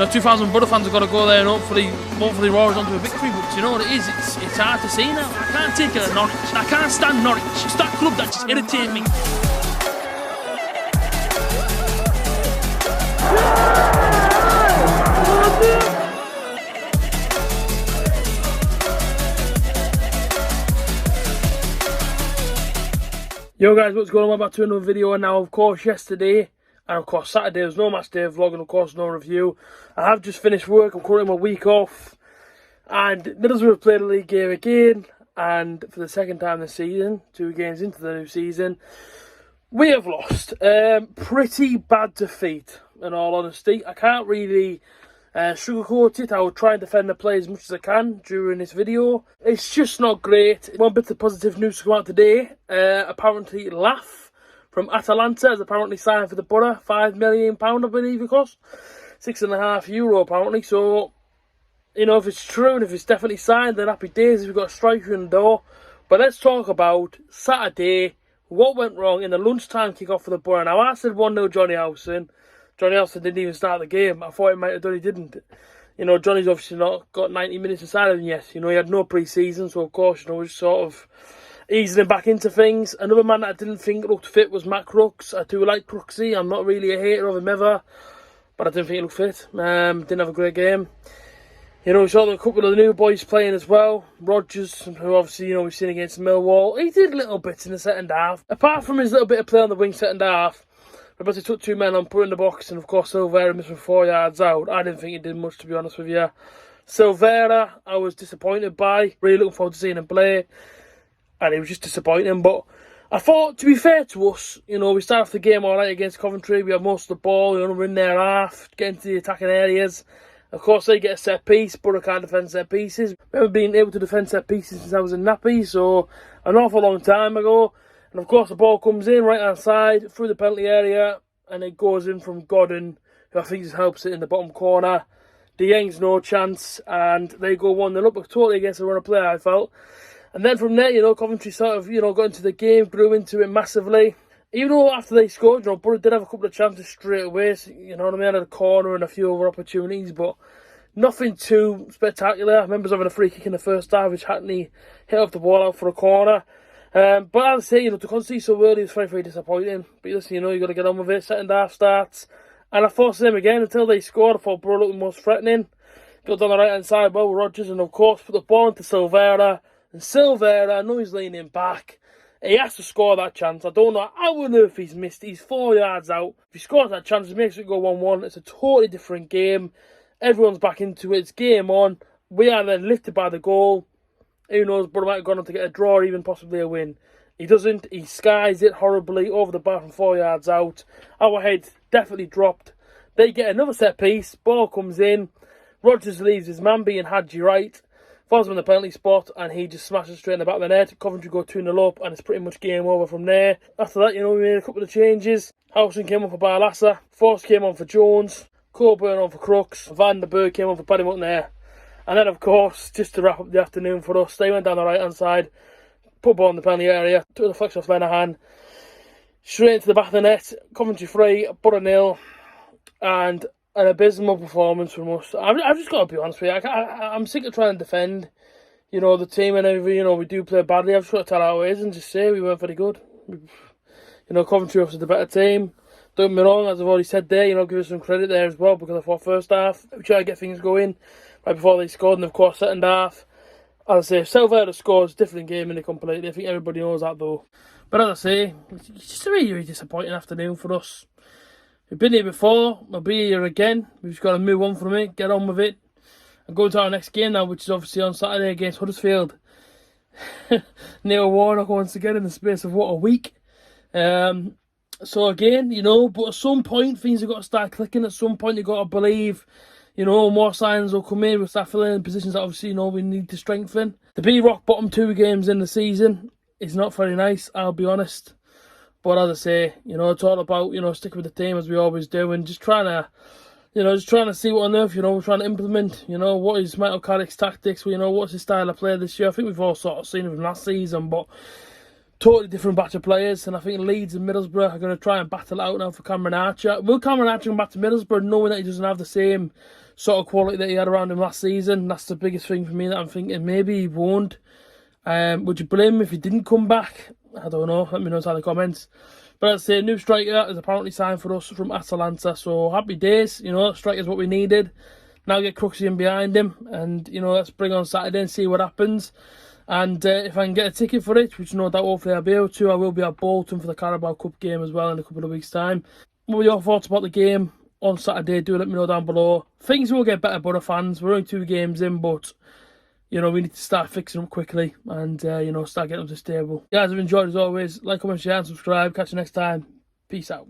know, 2,000 Boro fans have got to go there and hopefully roar us onto a victory. But you know what it is? It's hard to see now. I can't take it at Norwich. I can't stand Norwich. It's that club that just irritates me. Yo guys, what's going on? We're back to another video, and now of course yesterday and of course Saturday was no match day vlog and of course no review. I have just finished work, I'm currently my week off, and Middlesbrough played a league game again, and for the second time this season, 2 games into the new season, we have lost. Pretty bad defeat in all honesty. I can't really sugarcoat it. I will try and defend the play as much as I can during this video. It's just not great. One bit of positive news to come out today. Apparently Laugh from Atalanta has apparently signed for the Boro. £5 million I believe it cost. €6.5 apparently. So, you know, if it's true and if it's definitely signed, then happy days. We've got a striker in the door. But let's talk about Saturday. What went wrong in the lunchtime kick-off for the Boro. Now I said 1-0 Johnny Howson. Johnny Howson didn't even start the game. I thought he might have done, he didn't. You know, Johnny's obviously not got 90 minutes inside of him yet. You know, he had no pre-season, so of course, you know, just sort of easing him back into things. Another man that I didn't think looked fit was Matt Crooks. I do like Crooksy. I'm not really a hater of him ever, but I didn't think he looked fit. Didn't have a great game. You know, we saw a couple of the new boys playing as well. Rogers, who obviously, you know, we've seen against Millwall. He did little bits in the second half. Apart from his little bit of play on the wing second half, but he took 2 men on, put in the box, and of course Silvera missed from 4 yards out. I didn't think he did much, to be honest with you. Silvera, I was disappointed by. Really looking forward to seeing him play, and he was just disappointing. But I thought, to be fair to us, you know, we started off the game alright against Coventry. We had most of the ball, you know, we're in their half, getting to the attacking areas. Of course, they get a set piece, Boro can't defend set pieces. We haven't been able to defend set pieces since I was in Nappy, so an awful long time ago. And of course the ball comes in right hand side through the penalty area, and it goes in from Godden, who I think just helps it in the bottom corner. Dieng's no chance, and they go 1-0 up, totally against the run of play, I felt. And then from there, you know, Coventry sort of, you know, got into the game, grew into it massively. Even though after they scored, you know, Boro did have a couple of chances straight away, so, you know what I mean, had a corner and a few other opportunities, but nothing too spectacular. I remember having a free kick in the first half, which Hackney hit off the ball out for a corner. But as I say, you know, to concede so early is very, very disappointing. But listen, you know, you got to get on with it. Second half starts, and I thought them again until they scored. I thought Boro looked the most threatening. Got down the right hand side, well, Rogers, and of course put the ball into Silvera. And Silvera, I know he's leaning back. He has to score that chance. I don't know how on earth he's missed. He's 4 yards out. If he scores that chance, it makes it go 1-1. It's a totally different game. Everyone's back into it. It's game on. We are then lifted by the goal. Who knows, Boro might have gone on to get a draw or even possibly a win. He doesn't. He skies it horribly over the bar from 4 yards out. Our head definitely dropped. They get another set piece. Ball comes in. Rogers leaves his man being Hadji right. Falls him in the penalty spot, and he just smashes straight in the back of the net. Coventry go 2-0 up, and it's pretty much game over from there. After that, you know, we made a couple of changes. Howson came on for Barlassa. Force came on for Jones. Coburn on for Crooks. Van der Berg came on for Paddy McNair. And then, of course, just to wrap up the afternoon for us, they went down the right-hand side, put ball in the penalty area, took the flex off Lenahan, straight into the back of the net. Coventry 3, Boro 0, and an abysmal performance from us. I've just got to be honest with you. I'm sick of trying to defend, you know, the team and everything. You know, we do play badly. I've just got to tell how it is and just say we weren't very good. You know, Coventry was the better team. Don't get me wrong, as I've already said there, you know, give us some credit there as well, because I thought first half, we tried to get things going right before they scored, and of course second half, as I say, if Silvera scores, different game in the completely. I think everybody knows that though. But as I say, it's just a really disappointing afternoon for us. We've been here before, we'll be here again. We've just got to move on from it, get on with it, and go to our next game now, which is obviously on Saturday against Huddersfield. Neil Warnock once again in the space of what, a week. So again, you know, but at some point things have got to start clicking. At some point you've got to believe, you know, more signs will come in. We'll start filling in positions that obviously, you know, we need to strengthen. To be rock bottom 2 games in the season is not very nice, I'll be honest. But as I say, you know, it's all about, you know, sticking with the team as we always do, and just trying to, you know, just trying to see what on earth, you know, we're trying to implement. You know, what is Michael Carrick's tactics? You know, what's his style of play this year? I think we've all sort of seen it from last season, but totally different batch of players, and I think Leeds and Middlesbrough are going to try and battle it out now for Cameron Archer. Will Cameron Archer come back to Middlesbrough knowing that he doesn't have the same sort of quality that he had around him last season. That's the biggest thing for me that I'm thinking maybe he won't. Would you blame him if he didn't come back? I don't know. Let me know in the comments. But I'd say new striker is apparently signed for us from Atalanta. So happy days. You know, striker's what we needed. Now get Crooksy in behind him. And, you know, let's bring on Saturday and see what happens. And if I can get a ticket for it, which no doubt hopefully I'll be able to, I will be at Bolton for the Carabao Cup game as well in a couple of weeks' time. What were your thoughts about the game on Saturday? Do let me know down below. Things will get better, Boro fans. We're only 2 games in, but, you know, we need to start fixing them quickly and, you know, start getting them to stable. Guys, I've enjoyed as always. Like, comment, share and subscribe. Catch you next time. Peace out.